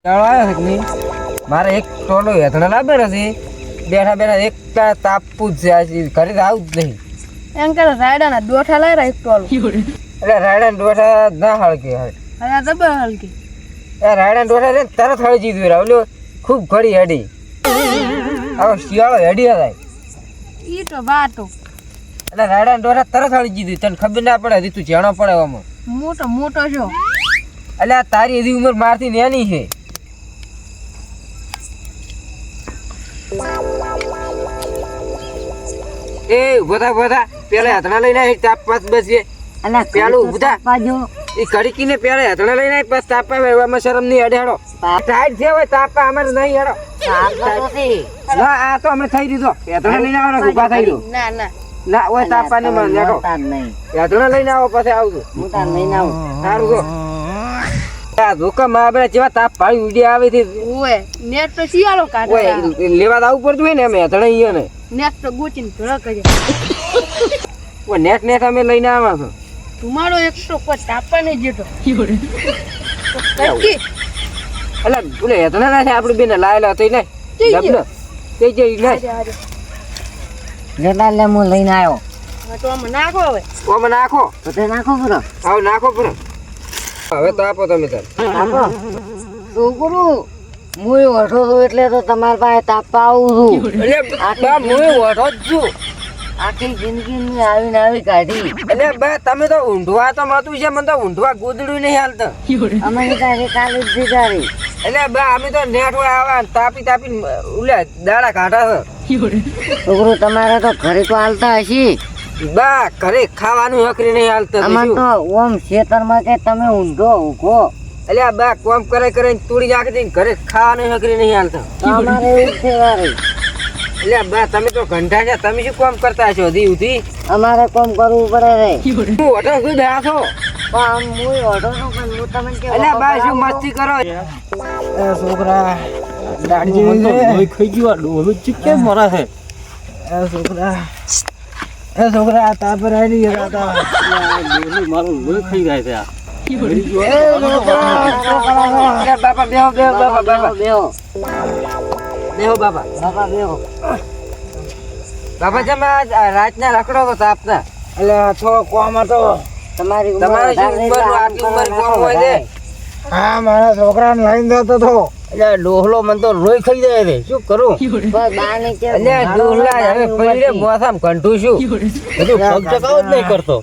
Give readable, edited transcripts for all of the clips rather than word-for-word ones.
આવ્યો છે નહીં મારે એક ટોલો હેથડા લાવે નથી બેઠા બેઠા એક તાપવું જ છે આજે ઘરે તો આવું જ નહીં એમ કરે રાયડાના દોઠા લઈ રહ્યા એક ટોલું એટલે રાયડા ડોઠા ના હળકે હવે અરે દબર હલકી એ રાયડા ડોઠા રે તરત હળી જીધું રાવલ્યો ખૂબ ઘડી હેડી હવે શિયાળો હેડી થાય ઈ તો વાતો એટલે રાયડા ડોઠા તરત હળી જીધું તને ખબર ના પડે હજી તું જાણો પડે આમાં મોટો મોટો છો એટલે આ તારી હજી ઉંમર મારથી નાની છે એ ઉભા પેલા હાથણા લઈને એક તાપ પાસ બસીએ પેલું ઉભા એ કડકીને પેલા હાથણા લઈને પાસ તાપા એવામાં શરમ નહીં અડેડો ટાઈટ છે હોય તાપા અમારે નહીં હેડો ના આ તો અમે થઈ દીધો હાથણા લઈને આવો ને ઉભા થઈ ગયો ના ના ના ઓય તાપા ને મને હેડો હાથણા લઈને આવો પછી આવજો સારું તો આ ધોકા માં આપણે જેવા તાપ પાડી ઉડી આવે છે ઓય નેટ તો શિયાળો કાઢે ઓય લેવા આવું પડતું હોય ને અમે હાથણા અહીંયા ને નેટ તો ગોચીને ભળક જ ઓય નેટ અમે લઈને આવા છો તમારો એક તો કોઈ તાપા નહીં જેટો અલા બોલે હેતણા ના છે આપણે બેને લાયેલા થઈ ને લગ્ન તે જે લે જેટલા લે હું લઈને આવ્યો તો આમાં નાખો હવે ઓમાં નાખો તો તે નાખો બરો આવ નાખો પૂરો હવે તો આપો તમે તાર આપો છોકરો હું ઓઠો છું એટલે તો તમારા પાસે તાપવા આવું છું એટલે બા મોય ઓઠો જ છું આખી જિંદગી આવીને આવી કાઢી એટલે બા તમે તો ઊંઢવા તો મતું છે મને તો ઊંઢવા ગોદડું નહીં હાલતા અમે તારે કાલે જ દીધારી એટલે બા અમે તો નેટ હોય આવા તાપી ઉલે દાડા કાઢા છે છોકરો તમારે તો ઘરે તો હાલતા હશે બા ઘરે ખાવાનું હકરી નહીં હાલતા આમાં તો ઓમ ખેતરમાં કે તમે ઊંધો ઊભો એટલે બા કોમ કરે તોડી નાખી દઈને ઘરે ખાવાનું હકરી નહીં હાલતા અમારે એવું છે વારે એટલે બા તમે તો ઘંટા છે તમે શું કામ કરતા છો હજી ઉધી અમારે કોમ કરવું પડે રે હું ઓટો શું બેઠો પણ હું ઓઢો છું પણ હું તમને કે એટલે બા શું મસ્તી કરો એ છોકરા દાડી મને તો લોહી ખાઈ ગયો ડોલો ચીકે મરા છે એ છોકરા તાપ રાઈ ગયા હતા ડોલી મારું લોહી ખાઈ જાય છે આ બાપા બેહો બાપા બાપા બેહો બાપા જમા રાતના રખડો તો તાપના એટલે થોડો કોમ હતો તમારી તમારે શું ઉંમરનું આટલી ઉંમર કોમ હોય છે હા મારા છોકરાને લઈને જતો હતો એટલે ડોહલો મને તો લોહી ખાઈ જાય છે શું કરું બાને કે એટલે ડોહલા હવે પડીને મોસામ કંઠું છું બધું પગ ચકાવ જ નહીં કરતો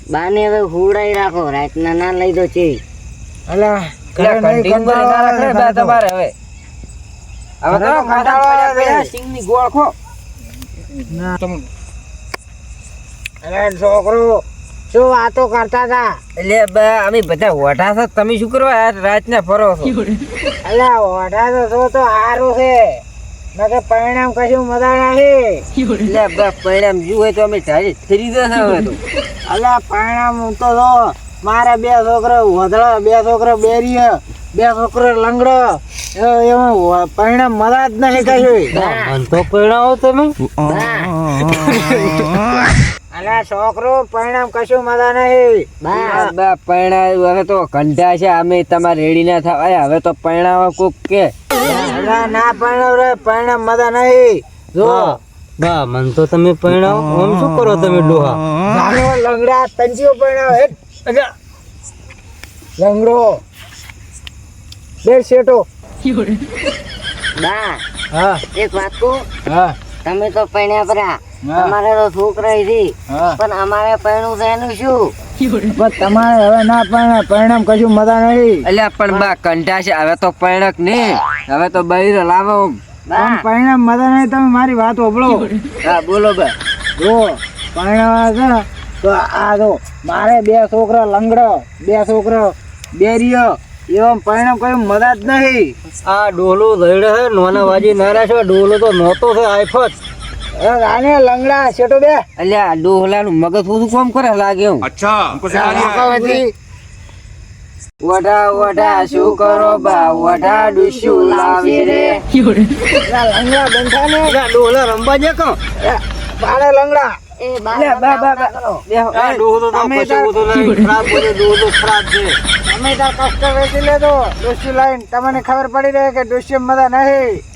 બાને હવે હુડાઈ રાખો રાતના ના લઈ દો છે એટલે કંઠી ઉંમરે ના રખડે બા તમારે હવે હવે તો ખાતા પડ્યા સિંગની ગોળ ખો ના તમે અરે છોકરો શું વાતો કરતા હતા એટલે બા અમે બધા ઓઢા છે તમે શું કરવા આ રાતના ફરો છો એટલે ઓઢા તો છો તો સારું છે નકે પરિણામ કશું મજા નથી એટલે બા પરિણામ જુ હોય તો અમે ચાલી ફરી જશે હવે તો અલ્યા પરિણામ તો જો મારે બે છોકરા વધડા બે છોકરા બેરીય બે છોકરા લંગડો એમાં પરિણામ મજા જ નહીં કશું તો પરિણામ તમે અલ્યા છોકરો પરિણામ કશું મજા નહીં બા પરિણામ હવે તો કંઢા છે અમે તમારે રેડી ના થાય હવે તો પરિણામ કોક કે અલ્યા ના પરિણામ રે પરિણામ મજા નહીં જો બા મન તો તમે પરિણામ આમ શું કરો તમે ડોહા નાનો લંગડા તંજીઓ પરિણામ હે અલ્યા લંગડો બે શેટો બા હા એક વાત કહું હા તમે તો પૈણ્યા પરા તમારે તો છોકરા છે પણ અમારે પૈણું છે એનું શું પણ તમારે હવે ના પરિણામ કશું મજા નહીં અલ્યા પણ બા કંઢા છે હવે તો પરિણક ને હવે તો બૈર લાવો આમ પરિણામ મજા નહીં તમે મારી વાત ઓબળો હા બોલો બા જો પરિણામ છે ને તો આ જો મારે બે છોકરા લંગડો બે છોકરા બેરીયો એવા પરિણામ કયું મજા જ નહીં આ ડોલો ધૈડે છે નોના વાજી નારા છે ડોલો તો નહોતો છે આઈફત આને લંગડા શેટો બે અલ્યા ડોહલા નું મગજ બધું કામ કરે લાગે હું વઢા શું કરો બા વઢા ડુસ્યું લાવી રે લંગડા બંધા ને ડોલા રંબા જે કો બાળે લંગડા એ બા બા બેહો. આ ડોહો તો તમે કશું બધું નહીં ખરાબ બોલે ડોહો તો ખરાબ છે તમે તાર કષ્ટ વેચી લેજો ડોસી લાઈન તમને ખબર પડી રહે કે ડોસી મજા નહીં